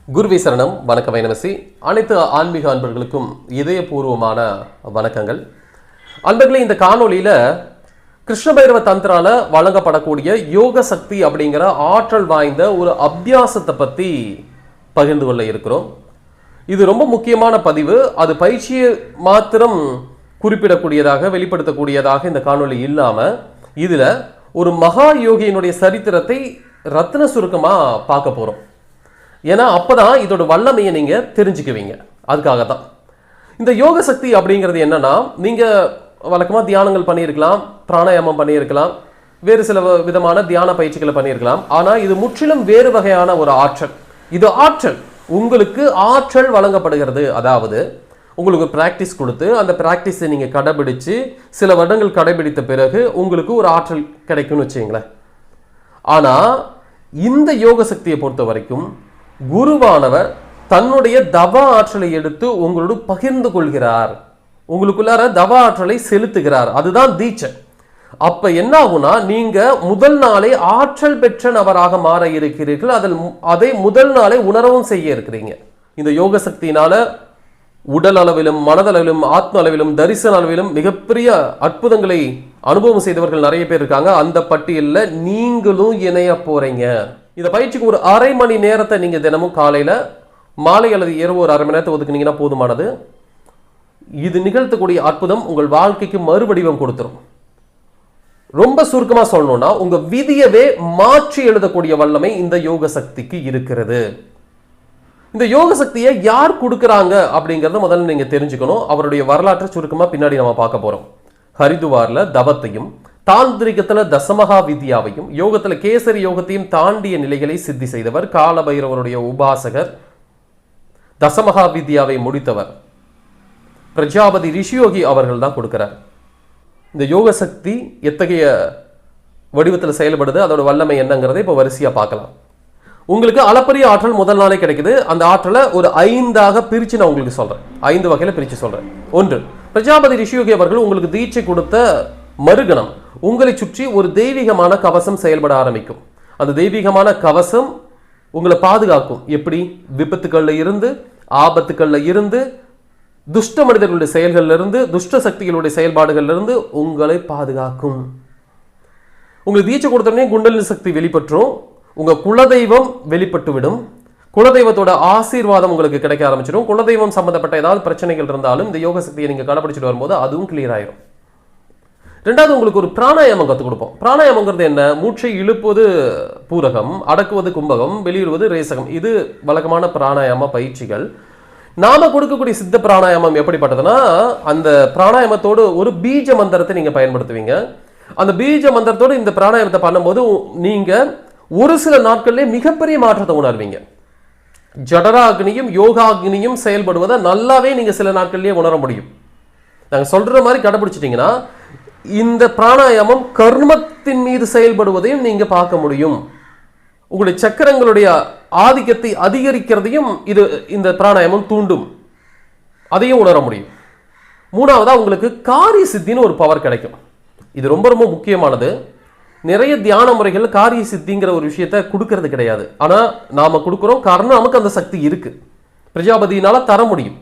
குருவே சரணம். வணக்கம் வைனவசி. அனைத்து ஆன்மீக அன்பர்களுக்கும் இதயபூர்வமான வணக்கங்கள். அன்பர்களே, இந்த காணொலியில கிருஷ்ணபைரவ தந்திரால வழங்கப்படக்கூடிய யோக சக்தி அப்படிங்கிற ஆற்றல் வாய்ந்த ஒரு அபியாசத்தை பத்தி பகிர்ந்து கொள்ள இருக்கிறோம். இது ரொம்ப முக்கியமான பதிவு. அது பயிற்சியை மாத்திரம் குறிப்பிடக்கூடியதாக வெளிப்படுத்தக்கூடியதாக இந்த காணொலி இல்லாம இதுல ஒரு மகா யோகியினுடைய சரித்திரத்தை ரத்ன சுருக்கமா பார்க்க போறோம். ஏன்னா அப்பதான் இதோட வல்லமையை நீங்க தெரிஞ்சுக்குவீங்க. அதுக்காக தான் இந்த யோக சக்தி அப்படிங்கிறது என்னன்னா, நீங்க வழக்கமா தியானங்கள் பண்ணியிருக்கலாம், பிராணாயாமம் பண்ணியிருக்கலாம், வேறு சில விதமான தியான பயிற்சிகளை பண்ணியிருக்கலாம். ஆனா இது முற்றிலும் வேறு வகையான ஒரு ஆற்றல். இது ஆற்றல், உங்களுக்கு ஆற்றல் வழங்கப்படுகிறது. அதாவது உங்களுக்கு பிராக்டிஸ் கொடுத்து அந்த பிராக்டிஸை நீங்க கடைபிடிச்சு சில வருடங்கள் கடைபிடித்த பிறகு உங்களுக்கு ஒரு ஆற்றல் கிடைக்கும்னு வச்சுங்களேன். ஆனா இந்த யோக சக்தியை பொறுத்த வரைக்கும் குருவானவர் தன்னுடைய தவ ஆற்றலை எடுத்து உங்களோடு பகிர்ந்து கொள்கிறார், உங்களுக்குள்ளார தவ ஆற்றலை செலுத்துகிறார். அதுதான் தீட்சை. அப்ப என்ன ஆகும்னா, நீங்க முதல் நாளே ஆற்றல் பெற்ற நபராக மாற இருக்கிறீர்கள். அதை முதல் நாளே உணரவும் செய்ய இருக்கிறீங்க. இந்த யோக சக்தியினால உடல் அளவிலும் மனதளவிலும் ஆத்ம அளவிலும் தரிசன அளவிலும் மிகப்பெரிய அற்புதங்களை அனுபவம் செய்தவர்கள் நிறைய பேர் இருக்காங்க. அந்த பட்டியலில் நீங்களும் இணைய போறீங்க. இந்த பயிற்சிக்கு ஒரு அரை மணி நேரத்தை நீங்க தினமும் காலையில மாலை அல்லது இரவு ஒரு அரை மணி நேரத்தை ஒதுக்குனீங்கன்னா போதுமானது. இது நிகழ்த்தக்கூடிய அற்புதம் உங்கள் வாழ்க்கைக்கு மறுவடிவம் கொடுத்துரும். ரொம்ப சுருக்கமா சொல்லணும்னா, உங்க விதியவே மாற்றி எழுதக்கூடிய வல்லமை இந்த யோக சக்திக்கு இருக்கிறது. இந்த யோக சக்தியை யார் கொடுக்கறாங்க அப்படிங்கறத முதல்ல நீங்க தெரிஞ்சுக்கணும். அவருடைய வரலாற்றை சுருக்கமா பின்னாடி நம்ம பார்க்க போறோம். ஹரிதுவார்ல தவத்தையும், தாந்திரிகத்துல தசமகா வித்யாவையும், யோகத்துல கேசரி யோகத்தையும் தாண்டிய நிலைகளை சித்தி செய்தவர், காலபைரவருடைய உபாசகர், தசமகா வித்யாவை முடித்தவர் பிரஜாபதி ரிஷியோகி அவர்கள் தான் கொடுக்கிறார். இந்த யோக சக்தி எத்தகைய வடிவத்தில் செயல்படுது, அதோட வல்லமை என்னங்கிறதை இப்போ வரிசையா பார்க்கலாம். உங்களுக்கு அளப்பரிய ஆற்றல் முதல் நாளே கிடைக்குது. அந்த ஆற்றலை ஒரு 5ஆக பிரிச்சு நான் உங்களுக்கு சொல்றேன். 5 வகையில பிரிச்சு சொல்றேன். 1, பிரஜாபதி ரிஷியோகி அவர்கள் உங்களுக்கு தீட்சை கொடுத்த மறுகணம் உங்களை சுற்றி ஒரு தெய்வீகமான கவசம் செயல்பட ஆரம்பிக்கும். அந்த தெய்வீகமான கவசம் உங்களை பாதுகாக்கும். எப்படி? விபத்துக்கள்ல இருந்து, ஆபத்துக்கள்ல இருந்து, துஷ்ட மனிதர்களுடைய செயல்கள்ல இருந்து, துஷ்ட சக்திகளுடைய செயல்பாடுகள்ல இருந்து உங்களை பாதுகாக்கும். உங்களுக்கு தீட்சை கொடுத்தோடனே குண்டலினி சக்தி வெளிப்பற்றும். உங்க குலதெய்வம் வெளிப்பட்டு விடும். குலதெய்வத்தோட ஆசீர்வாதம் உங்களுக்கு கிடைக்க ஆரம்பிச்சிடும். குலதெய்வம் சம்பந்தப்பட்ட ஏதாவது பிரச்சனைகள் இருந்தாலும் இந்த யோக சக்தியை நீங்க கடைபிடிச்சிட்டு வரும்போது அதுவும் கிளியர் ஆயிரும். 2வது, உங்களுக்கு ஒரு பிராணாயாமம் கற்றுக் கொடுப்போம். பிராணாயாமங்கிறது என்ன? மூச்சை இழுப்பது பூரகம், அடக்குவது கும்பகம், வெளியிடுவது ரேசகம். இது வழக்கமான பிராணாயாம பயிற்சிகள். நாம கொடுக்கக்கூடிய சித்த பிராணாயாமம் எப்படிப்பட்டதுன்னா, அந்த பிராணாயாமத்தோடு ஒரு பீஜ மந்திரத்தை நீங்க பயன்படுத்துவீங்க. அந்த பீஜ மந்திரத்தோடு இந்த பிராணாயாமத்தை பண்ணும்போது நீங்க ஒரு சில நாட்கள்லேயே மிகப்பெரிய மாற்றத்தை உணர்வீங்க. ஜடராக்னியும் யோகாக்னியும் செயல்படுவதை நல்லாவே நீங்க சில நாட்கள்லேயே உணர முடியும். நாங்க சொல்ற மாதிரி கடைபிடிச்சிட்டீங்கன்னா இந்த பிராணாயாமம் கர்மத்தின் மீது செயல்படுவதையும் நீங்க பார்க்க முடியும். உங்களுடைய சக்கரங்களுடைய ஆதிக்கத்தை அதிகரிக்கிறதையும் இந்த பிராணாயாமம் தூண்டும். அதையும் உணர முடியும். 3வதா, உங்களுக்கு காரிய சித்தின்னு ஒரு பவர் கிடைக்கும். இது ரொம்ப ரொம்ப முக்கியமானது. நிறைய தியான முறைகள் காரிய சித்திங்கிற ஒரு விஷயத்தை கொடுக்கறது கிடையாது. ஆனா நாம கொடுக்கிறோம். காரணம், நமக்கு அந்த சக்தி இருக்கு. பிரஜாபதியினால தர முடியும்.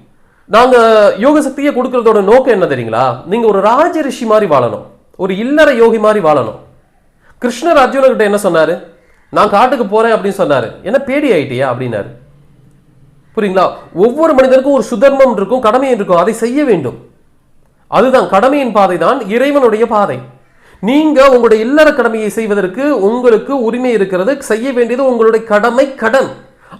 நாங்க யோக சக்தியை கொடுக்கறதோட நோக்கம் என்ன தெரியுங்களா? நீங்க ஒரு ராஜ ரிஷி மாதிரி வாழணும், ஒரு இல்லற யோகி மாதிரி வாழணும். கிருஷ்ணர் அர்ஜுனர்கிட்ட என்ன சொன்னாரு? நான் காட்டுக்கு போறேன் அப்படின்னு சொன்னாரு. என்ன பேடி ஆயிட்டியா அப்படின்னாரு. புரியுங்களா? ஒவ்வொரு மனிதனுக்கும் ஒரு சுதர்மம் இருக்கும், கடமை இருக்கும், அதை செய்ய வேண்டும். அதுதான் கடமையின் பாதை, தான் இறைவனுடைய பாதை. நீங்க உங்களுடைய இல்லற கடமையை செய்வதற்கு உங்களுக்கு உரிமை இருக்கிறது. செய்ய வேண்டியது உங்களுடைய கடமை, கடன்.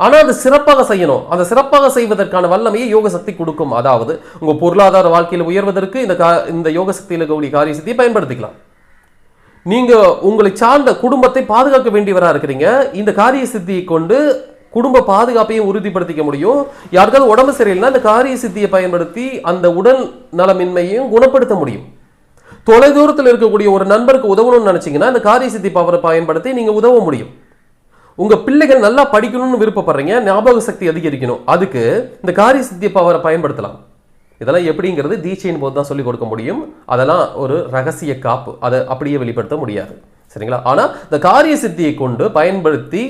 ஆனா அது சிறப்பாக செய்யணும். அந்த சிறப்பாக செய்வதற்கான வல்லமையை யோக சக்தி கொடுக்கும். அதாவது உங்க பொருளாதார வாழ்க்கையில் உயர்வதற்கு இந்த யோக சக்தியில் இருக்கக்கூடிய காரிய சக்தியை பயன்படுத்திக்கலாம். நீங்க உங்களை சார்ந்த குடும்பத்தை பாதுகாக்க வேண்டியவரா இருக்கிறீங்க. இந்த காரிய சித்தியை கொண்டு குடும்ப பாதுகாப்பையும் உறுதிப்படுத்திக்க முடியும். யாருக்காவது உடம்பு சரியில்லைன்னா இந்த காரிய சித்தியை பயன்படுத்தி அந்த உடல் நலமின்மையையும் குணப்படுத்த முடியும். தொலைதூரத்தில் இருக்கக்கூடிய ஒரு நண்பருக்கு உதவணும்னு நினைச்சீங்கன்னா இந்த காரிய சித்தி பவரை பயன்படுத்தி நீங்க உதவ முடியும். உங்க பிள்ளைகள் நல்லா படிக்கணும்னு விருப்பப்படுறீங்க, ஞாபக சக்தி அதிகரிக்கணும், அதுக்கு இந்த காரிய சித்தி பவரை பயன்படுத்தலாம். இதெல்லாம் எப்படிங்கிறது தீட்சையின் போது தான் சொல்லிக் கொடுக்க முடியும். அதெல்லாம் ஒரு ரகசிய காப்பு, அதை அப்படியே வெளிப்படுத்த முடியாது. சரிங்களா? ஆனா இந்த காரிய சித்தியை கொண்டு பயன்படுத்தி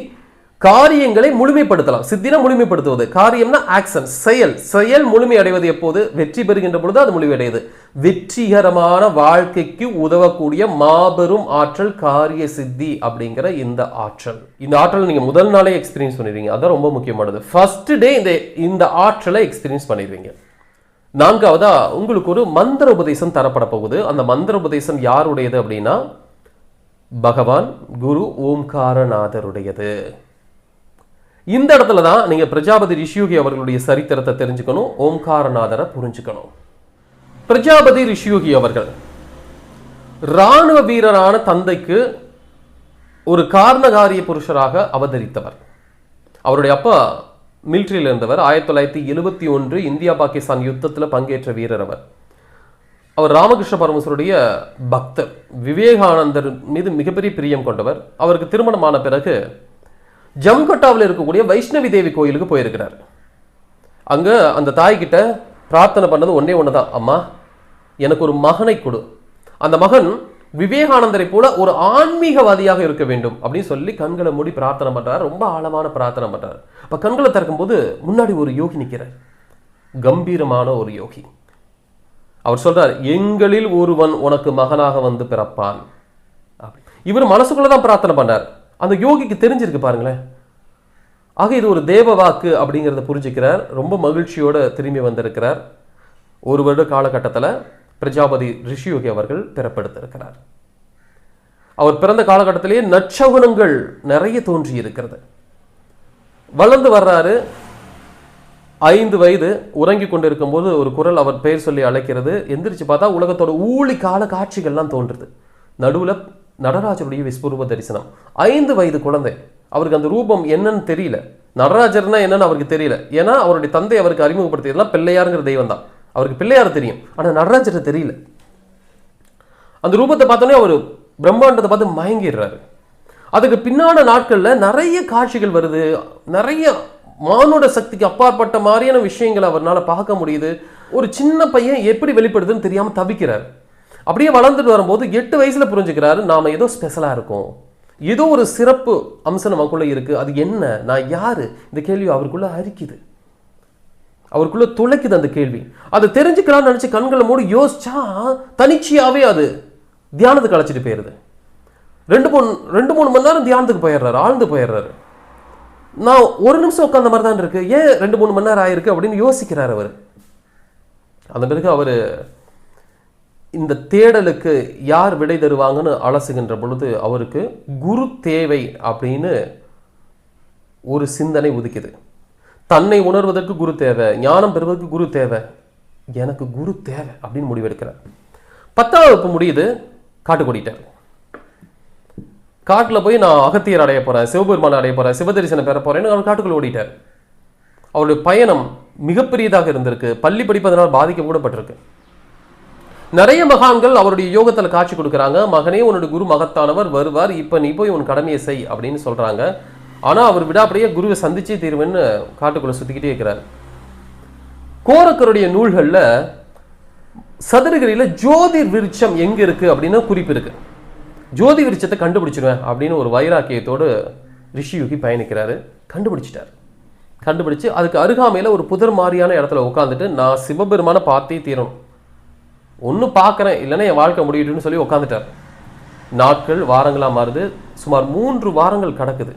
காரியங்களை முழுமைப்படுத்தலாம். சித்தினா முழுமைப்படுத்துவது, காரியம்னா ஆக்ஷன், செயல். செயல் முழுமை அடைவது எப்போது? வெற்றி பெறுகின்ற பொழுது அது முழுமையடையுது. வெற்றிகரமான வாழ்க்கைக்கு உதவக்கூடிய மாபெரும் ஆற்றல் காரிய சித்தி அப்படிங்கிற இந்த ஆற்றல். இந்த ஆற்றல் நீங்க முதல் நாளே எக்ஸ்பீரியன்ஸ் பண்ணிடுவீங்க. அதான் ரொம்ப முக்கியமானது. ஃபர்ஸ்ட் டே இந்த ஆற்றலை எக்ஸ்பீரியன்ஸ் பண்ணிடுவீங்க. நான்காவதா உங்களுக்கு ஒரு மந்திர உபதேசம் தரப்பட போகுது. அந்த மந்திர உபதேசம் யாருடையது அப்படின்னா பகவான் குரு ஓம்காரநாதருடையது. இந்த இடத்துல தான் நீங்க பிரஜாபதி ரிஷியோகி அவர்களுடைய சரித்திரத்தை தெரிஞ்சுக்கணும், ஓம்காரநாதரை புரிஞ்சுக்கணும். பிரஜாபதி ரிஷியோகி அவர்கள் இராணுவ வீரரான தந்தைக்கு ஒரு காரணகாரிய புருஷராக அவதரித்தவர். அவருடைய அப்பா மிலிட்ரியில் இருந்தவர். 1971 இந்தியா பாகிஸ்தான் யுத்தத்தில் பங்கேற்ற வீரர் அவர். அவர் ராமகிருஷ்ண பரமஹம்சருடைய பக்தர். விவேகானந்தர் மீது மிகப்பெரிய பிரியம் கொண்டவர். அவருக்கு திருமணமான பிறகு ஜம்கட்டாவில் இருக்கக்கூடிய வைஷ்ணவி தேவி கோயிலுக்கு போயிருக்கிறார். அங்க அந்த தாய்கிட்ட பிரார்த்தனை பண்ணது ஒன்னே ஒண்ணுதான், அம்மா எனக்கு ஒரு மகனை கொடு, அந்த மகன் விவேகானந்தரை போல ஒரு ஆன்மீகவாதியாக இருக்க வேண்டும் அப்படின்னு சொல்லி கண்களை மூடி பிரார்த்தனை பண்றார். ரொம்ப ஆழமான பிரார்த்தனை பண்றார். அப்ப கண்களை திறக்கும் போது முன்னாடி ஒரு யோகி நிற்கிறார், கம்பீரமான ஒரு யோகி. அவர் சொல்றார், எங்களில் ஒருவன் உனக்கு மகனாக வந்து பிறப்பான். இவர் மனசுக்குள்ளதான் பிரார்த்தனை பண்ணார். அந்த யோகிக்கு தெரிஞ்சிருக்கு பாருங்களேன். ஆக இது ஒரு தேவ வாக்கு அப்படிங்கிறத புரிஞ்சுக்கிறார். ரொம்ப மகிழ்ச்சியோட திரும்பி வந்திருக்கிறார். ஒரு வருட காலகட்டத்தில் பிரஜாபதி ரிஷியோகி அவர்கள் பிறப்பெடுத்திருக்கிறார். அவர் பிறந்த காலகட்டத்திலேயே நற்சகுனங்கள் நிறைய தோன்றி இருக்கிறது. வளர்ந்து வர்றாரு. 5 வயது உறங்கி கொண்டிருக்கும் போது ஒரு குரல் அவர் பெயர் சொல்லி அழைக்கிறது. எந்திரிச்சு பார்த்தா உலகத்தோட ஊழி கால காட்சிகள்லாம் தோன்றுது. நடுவில் நடராஜருடைய விஸ்வரூப தரிசனம். 5 வயது குழந்தை. அவருக்கு அந்த ரூபம் என்னன்னு தெரியல, நடராஜர்னா என்னன்னு அவருக்கு தெரியல. ஏன்னா அவருடைய தந்தை அவருக்கு அறிமுகப்படுத்தியதெல்லாம் பிள்ளையாருங்கிற தெய்வம் தான். அவருக்கு பிள்ளையார் தெரியும், ஆனா நடராஜரை தெரியல. அந்த ரூபத்தை பார்த்தோன்னே அவர் பிரம்மாண்டத்தை பார்த்து மயங்கிடுறாரு. அதுக்கு பின்னான நாட்கள்ல நிறைய காட்சிகள் வருது. நிறைய மானுட சக்திக்கு அப்பாற்பட்ட மாதிரியான விஷயங்களை அவரால் பார்க்க முடியுது. ஒரு சின்ன பையன் எப்படி வெளிப்படுதுன்னு தெரியாம தவிக்கிறார். அப்படியே வளர்ந்துட்டு வரும்போது 8 வயசுல புரிஞ்சுக்கிறாரு, நாம ஏதோ ஸ்பெஷலா இருக்கும், ஏதோ ஒரு சிறப்பு அம்சம் நமக்குள்ள இருக்கு. அது என்ன, நான் யாரு, இந்த கேள்வி அவருக்குள்ள அரிக்குது, அவருக்குள்ள துளைக்குது அந்த கேள்வி. அது தெரிஞ்சுக்கலாம்னு நினைச்சு கண்களை மூடி யோசிச்சா தனிச்சையாவே அது தியானத்துக்கு அழைச்சிட்டு போயிருது. 2-3 மணி நேரம் தியானத்துக்கு போயிடுறாரு, ஆழ்ந்து போயிடுறாரு. நான் ஒரு நிமிஷம் உட்காந்த மாதிரி தான் இருக்கு, ஏன் 2-3 மணி நேரம் ஆயிருக்கு அப்படின்னு யோசிக்கிறார் அவர். அந்த பிறகு அவர் இந்த தேடலுக்கு யார் விடை தருவாங்கன்னு அலசுகின்ற பொழுது அவருக்கு குரு தேவை அப்படின்னு ஒரு சிந்தனை உதிக்குது. தன்னை உணர்வதற்கு குரு தேவை, ஞானம் பெறுவதற்கு குரு தேவை, எனக்கு குரு தேவை அப்படின்னு முடிவெடுக்கிறார். 10ஆம் வகுப்பு முடியுது, காட்டுக்கு ஓடிட்டார். காட்டில் போய் நான் அகத்தியர் அடைய போறேன், சிவபெருமான அடைய போறேன், சிவதரிசனம் பெற போறேன்னு அவர் காட்டுக்குள்ள ஓடிட்டார். அவருடைய பயணம் மிகப்பெரியதாக இருந்திருக்கு. பள்ளி படிப்பதனால் பாதிக்க கூடப்பட்டிருக்கு. நிறைய மகான்கள் அவருடைய யோகத்தில் காட்சி கொடுக்குறாங்க. மகனே, உன்னுடைய குரு மகத்தானவர் வருவார், இப்போ நீ போய் உன் கடமையை செய் அப்படின்னு சொல்றாங்க. ஆனால் அவர் விடாப்படியே குருவை சந்திச்சே தீர்வுன்னு காட்டுக்குள்ள சுத்திக்கிட்டே இருக்கிறார். கோரக்கருடைய நூல்களில் சதுரகிரியில் ஜோதிர் விருட்சம் எங்க இருக்கு அப்படின்னு குறிப்பு இருக்கு. ஜோதி விருட்சத்தை கண்டுபிடிச்சிருவேன் அப்படின்னு ஒரு வைராக்கியத்தோடு ரிஷியோகி பயணிக்கிறாரு. கண்டுபிடிச்சிட்டார். கண்டுபிடிச்சு அதுக்கு அருகாமையில் ஒரு புதர் மாதிரியான இடத்துல உட்காந்துட்டு நான் சிவபெருமான பார்த்தே தீரணும், ஒன்று பார்க்குறேன் இல்லைன்னா என் வாழ்க்கை முடியட்டுன்னு சொல்லி உட்காந்துட்டார். நாட்கள் வாரங்களாக மாறுது. சுமார் 3 வாரங்கள் கடக்குது.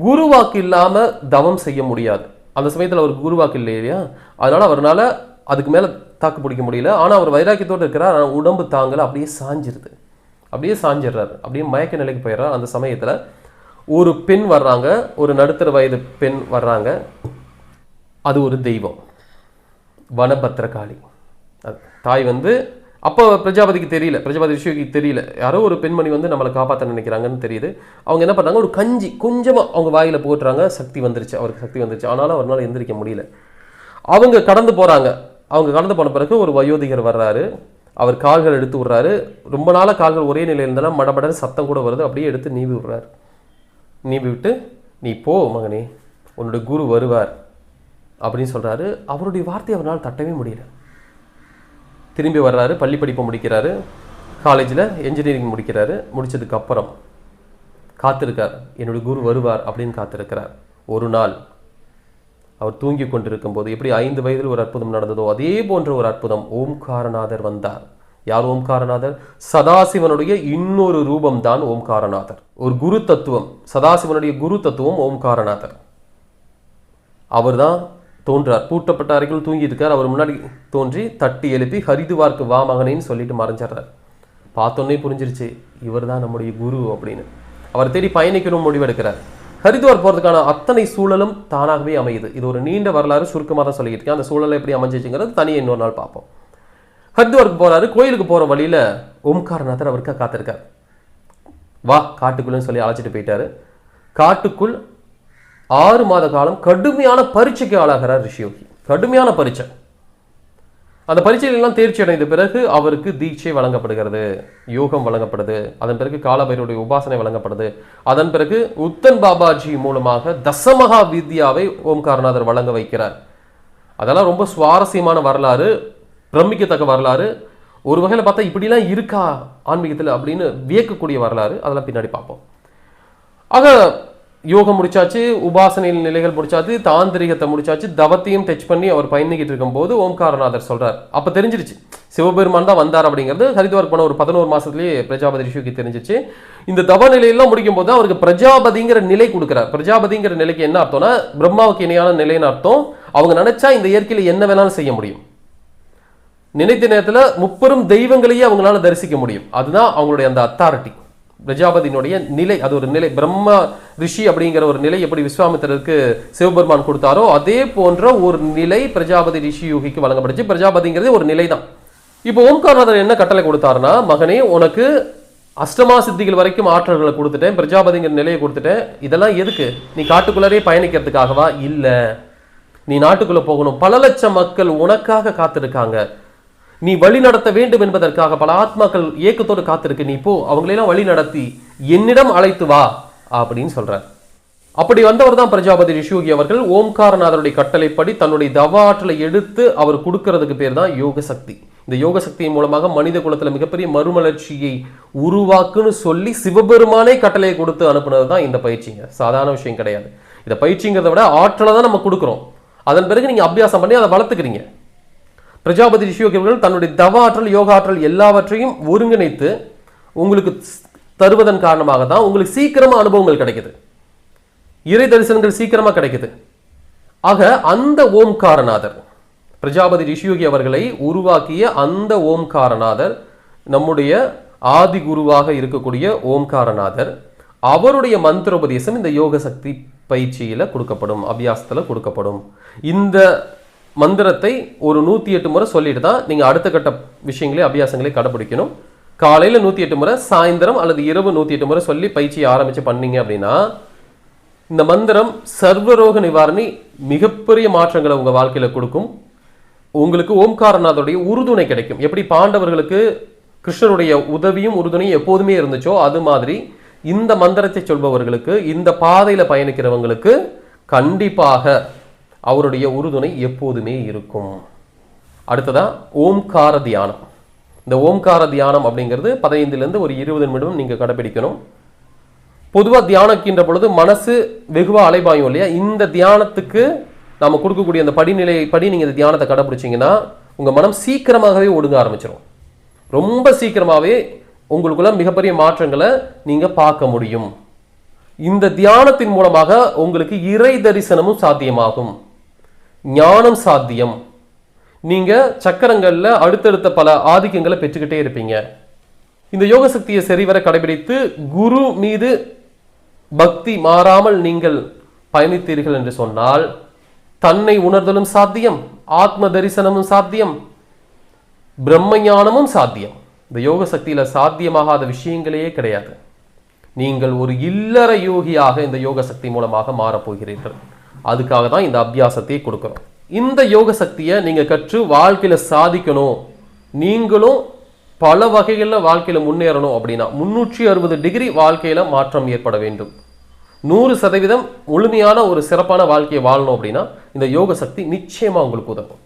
குருவாக்கு இல்லாமல் தவம் செய்ய முடியாது. அந்த சமயத்தில் அவருக்கு குருவாக்கு இல்லை இல்லையா, அதனால் அவரால் அதுக்கு மேலே தாக்கு பிடிக்க முடியல. ஆனால் அவர் வைராக்கியத்தோடு இருக்கிறார். உடம்பு தாங்கலை, அப்படியே சாஞ்சிருது. அப்படியே சாஞ்சிடுறாரு, அப்படியே மயக்க நிலைக்கு போயிடுறார். அந்த சமயத்தில் ஒரு பெண் வர்றாங்க, ஒரு நடுத்தர வயது பெண் வர்றாங்க. அது ஒரு தெய்வம், வனபத்திரகாளி. தாய் வந்து அப்போ பிரஜாபதிக்கு தெரியல, பிரஜாபதி ரிஷியோகிக்கு தெரியல, யாரோ ஒரு பெண்மணி வந்து நம்மளை காப்பாற்ற நினைக்கிறாங்கன்னு தெரியுது. அவங்க என்ன பண்ணாங்க, ஒரு கஞ்சி கொஞ்சமாக அவங்க வாயில் போட்டுறாங்க. சக்தி வந்துருச்சு, அவருக்கு சக்தி வந்துருச்சு. ஆனாலும் அவரால் எந்திரிக்க முடியல. அவங்க கடந்து போகிறாங்க. அவங்க கடந்து போன பிறகு ஒரு வயோதிகர் வர்றாரு. அவர் கால்கள் எடுத்து விடுறாரு. ரொம்ப நாளாக கால்கள் ஒரே நிலையில் இருந்தாலும் மடமடன்னு சத்தம் கூட வருது. அப்படியே எடுத்து நீவி விடுறாரு. நீவி விட்டு, நீ போ மகனே, உன்னோட குரு வருவார் அப்படின்னு சொல்கிறாரு. அவருடைய வார்த்தையை அவரால் தட்டவே முடியல. திரும்பி வர்றாரு, பள்ளி படிப்பை முடிக்கிறாரு, காலேஜில் என்ஜினியரிங் முடிக்கிறாரு. முடித்ததுக்கு அப்புறம் காத்திருக்கார். என்னுடைய குரு வருவார் அப்படின்னு காத்திருக்கிறார். ஒரு நாள் அவர் தூங்கி கொண்டிருக்கும் போது எப்படி 5 வயதில் ஒரு அற்புதம் நடந்ததோ அதே போன்ற ஒரு அற்புதம். ஓம்காரநாதர் வந்தார். யார் ஓம்காரநாதர்? சதாசிவனுடைய இன்னொரு ரூபம் தான் ஓம்காரநாதர். ஒரு குரு தத்துவம், சதாசிவனுடைய குரு தத்துவம் ஓம்காரநாதர். அவர் தான் தோன்றார். பூட்டப்பட்ட அறைகள் தூங்கி இருக்கார். அவர் முன்னாடி தோன்றி தட்டி எழுப்பி ஹரிதுவார்க்கு வா மகனேன்னு சொல்லிட்டு மறைஞ்சிட்றார். பார்த்தோன்னே புரிஞ்சிருச்சு இவர் தான் நம்முடைய குரு அப்படின்னு. அவர் தேடி பயணிக்கணும் முடிவெடுக்கிறார். ஹரித்வார் போகிறதுக்கான அத்தனை சூழலும் தானாகவே அமையுது. இது ஒரு நீண்ட வரலாறு, சுருக்கமாக தான் சொல்லிட்டு இருக்கேன். அந்த சூழலை எப்படி அமைஞ்சிச்சுங்கிறது தனியாக இன்னொரு நாள் பார்ப்போம். ஹரித்வாருக்கு போகிறாரு. கோயிலுக்கு போகிற வழியில் ஓம்காரநாதர் அவருக்காக காத்திருக்கார். வா காட்டுக்குள்ளன்னு சொல்லி அழைச்சிட்டு போயிட்டாரு. காட்டுக்குள் 6 மாத காலம் கடுமையான பரீட்சைக்கு ஆளாகிறார் ரிஷியோகி. கடுமையான பரீட்சை. அந்த பரீட்சையிலெல்லாம் தேர்ச்சி அடைந்த பிறகு அவருக்கு தீட்சை வழங்கப்படுகிறது, யோகம் வழங்கப்படுது. அதன் பிறகு காலபைரவருடைய உபாசனை வழங்கப்படுது. அதன் பிறகு உத்தன் பாபாஜி மூலமாக தசமகா வித்யாவை ஓம்காரநாதர் வழங்க வைக்கிறார். அதெல்லாம் ரொம்ப சுவாரஸ்யமான வரலாறு, பிரமிக்கத்தக்க வரலாறு. ஒரு வகையில் பார்த்தா இப்படிலாம் இருக்கா ஆன்மீகத்தில் அப்படின்னு வியக்கக்கூடிய வரலாறு. அதெல்லாம் பின்னாடி பார்ப்போம். ஆக யோகம் முடிச்சாச்சு, உபாசனை நிலைகள் முடிச்சாச்சு, தாந்திரிகத்தை முடிச்சாச்சு, தவத்தையும் டச் பண்ணி அவர் பயணிக்கிட்டு இருக்கும்போது ஓம்காரநாதர் சொல்றார். அப்போ தெரிஞ்சிருச்சு சிவபெருமான் தான் வந்தார் அப்படிங்கிறது. ஹரித்வார் போன ஒரு 11 மாசத்துலேயே பிரஜாபதி ரிஷிக்கு தெரிஞ்சிச்சு. இந்த தவ நிலையெல்லாம் முடிக்கும் போது அவருக்கு பிரஜாபதிங்கிற நிலை கொடுக்குறார். பிரஜாபதிங்கிற நிலைக்கு என்ன அர்த்தம்னா பிரம்மாவுக்கு இணையான நிலைன்னு அர்த்தம். அவங்க நினைச்சா இந்த இயற்கையில் என்ன வேணாலும் செய்ய முடியும். நினைத்த நேரத்தில் 30 தெய்வங்களையே அவங்களால தரிசிக்க முடியும். அதுதான் அவங்களுடைய அந்த அத்தாரிட்டி, பிரஜாபதியினுடைய நிலை. அது ஒரு நிலை. பிரம்ம ரிஷி அப்படிங்கிற ஒரு நிலை எப்படி விஸ்வாமித்திரருக்கு சிவபெருமான் கொடுத்தாரோ அதே போன்ற ஒரு நிலை பிரஜாபதி ரிஷி யோகிக்கு வழங்கப்படுச்சு. பிரஜாபதிங்கிறது ஒரு நிலை தான். இப்போ ஓம்காரநாதர் என்ன கட்டளை கொடுத்தாருன்னா, மகனே உனக்கு அஷ்டமா சித்திகள் வரைக்கும் ஆற்றல்களை கொடுத்துட்டேன், பிரஜாபதிங்கிற நிலையை கொடுத்துட்டேன். இதெல்லாம் எதுக்கு? நீ காட்டுக்குள்ளரே பயணிக்கிறதுக்காகவா? இல்லை, நீ நாட்டுக்குள்ள போகணும். பல லட்சம் மக்கள் உனக்காக காத்திருக்காங்க. நீ வழி நடத்த வேண்டும் என்பதற்காக பல ஆத்மாக்கள் ஏக்கத்தோடு காத்திருக்கு. நீ போ, அவங்களெல்லாம் வழி நடத்தி என்னிடம் அழைத்து வா அப்படின்னு சொல்றார். அப்படி வந்தவர் தான் பிரஜாபதி ரிஷியோகி அவர்கள். ஓம்காரநாதருடைய கட்டளைப்படி தன்னுடைய தவ ஆற்றலை எடுத்து அவர் கொடுக்கறதுக்கு பேர் தான் யோக சக்தி. இந்த யோக சக்தியின் மூலமாக மனித குலத்துல மிகப்பெரிய மறுமலர்ச்சியை உருவாக்குன்னு சொல்லி சிவபெருமானே கட்டளையை கொடுத்து அனுப்புனது தான் இந்த பயிற்சிங்க. சாதாரண விஷயம் கிடையாது. இந்த பயிற்சிங்கிறத விட ஆற்றலை தான் நம்ம கொடுக்குறோம். அதன் பிறகு நீங்க அபியாசம் பண்ணி அதை வளர்த்துக்கிறீங்க. பிரஜாபதி ரிஷியோகி அவர்கள் தன்னுடைய தவ ஆற்றல், யோக ஆற்றல் எல்லாவற்றையும் ஒருங்கிணைத்து உங்களுக்கு தருவதன் காரணமாக தான் உங்களுக்கு சீக்கிரமா அனுபவங்கள் கிடைக்குது, இறை தரிசனங்கள் சீக்கிரமா கிடைக்குது. ஆக அந்த ஓம்காரநாதர், பிரஜாபதி ரிஷியோகி அவர்களை உருவாக்கிய அந்த ஓம்காரநாதர், நம்முடைய ஆதி குருவாக இருக்கக்கூடிய ஓம்காரநாதர், அவருடைய மந்திரோபதேசம் இந்த யோக சக்தி பயிற்சியில கொடுக்கப்படும், அபியாசத்துல கொடுக்கப்படும். இந்த மந்திரத்தை ஒரு 108 முறை சொல்லிட்டு தான் நீங்க அடுத்த கட்ட விஷயங்களே அபியாசங்களை கடைபிடிக்கணும். காலையில 108 முறை, சாயந்தரம் அல்லது இரவு 108 முறை சொல்லி பயிற்சியை ஆரம்பிச்சு பண்ணீங்க அப்படின்னா இந்த மந்திரம் சர்வரோக நிவாரணி மிகப்பெரிய மாற்றங்களை உங்க வாழ்க்கையில கொடுக்கும். உங்களுக்கு ஓம்காரநாதருடைய உறுதுணை கிடைக்கும். எப்படி பாண்டவர்களுக்கு கிருஷ்ணருடைய உதவியும் உறுதுணையும் எப்போதுமே இருந்துச்சோ அது மாதிரி இந்த மந்திரத்தை சொல்பவர்களுக்கு, இந்த பாதையில பயணிக்கிறவங்களுக்கு கண்டிப்பாக அவருடைய உறுதுணை எப்போதுமே இருக்கும். அடுத்ததா ஓம்கார தியானம். இந்த ஓம்கார தியானம் அப்படிங்கிறது 15லேருந்து ஒரு 20 நிமிடம் நீங்க கடைபிடிக்கணும். பொதுவாக தியானிக்கின்ற பொழுது மனசு வெகுவா அலைபாயும் இல்லையா? இந்த தியானத்துக்கு நாம கொடுக்கக்கூடிய அந்த படிநிலைப்படி நீங்க இந்த தியானத்தை கடைபிடிச்சிங்கன்னா உங்க மனம் சீக்கிரமாகவே ஒடுங்க ஆரம்பிச்சிடும். ரொம்ப சீக்கிரமாகவே உங்களுக்குள்ள மிகப்பெரிய மாற்றங்களை நீங்க பார்க்க முடியும். இந்த தியானத்தின் மூலமாக உங்களுக்கு இறை தரிசனமும் சாத்தியமாகும், ஞானம் சாத்தியம். நீங்க சக்கரங்கள்ல அடுத்தடுத்த பல ஆதிக்கங்களை பெற்றுக்கிட்டே இருப்பீங்க. இந்த யோக சக்தியை சரிவர கடைபிடித்து குரு மீது பக்தி மாறாமல் நீங்கள் பயணித்தீர்கள் என்று சொன்னால் தன்னை உணர்தலும் சாத்தியம், ஆத்ம தரிசனமும் சாத்தியம், பிரம்ம ஞானமும் சாத்தியம். இந்த யோக சக்தியில சாத்தியமாகாத விஷயங்களே கிடையாது. நீங்கள் ஒரு இல்லற யோகியாக இந்த யோக சக்தி மூலமாக மாறப்போகிறீர்கள். அதுக்காக தான் இந்த அபியாசத்தை கொடுக்கிறோம். இந்த யோக சக்தியை நீங்க கற்று வாழ்க்கையில சாதிக்கணும், நீங்களும் பல வகைகளில் வாழ்க்கையில முன்னேறணும் அப்படின்னா 360 டிகிரி வாழ்க்கையில மாற்றம் ஏற்பட வேண்டும். 100% முழுமையான ஒரு சிறப்பான வாழ்க்கையை வாழணும் அப்படின்னா இந்த யோக சக்தி நிச்சயமா உங்களுக்கு உதவும்.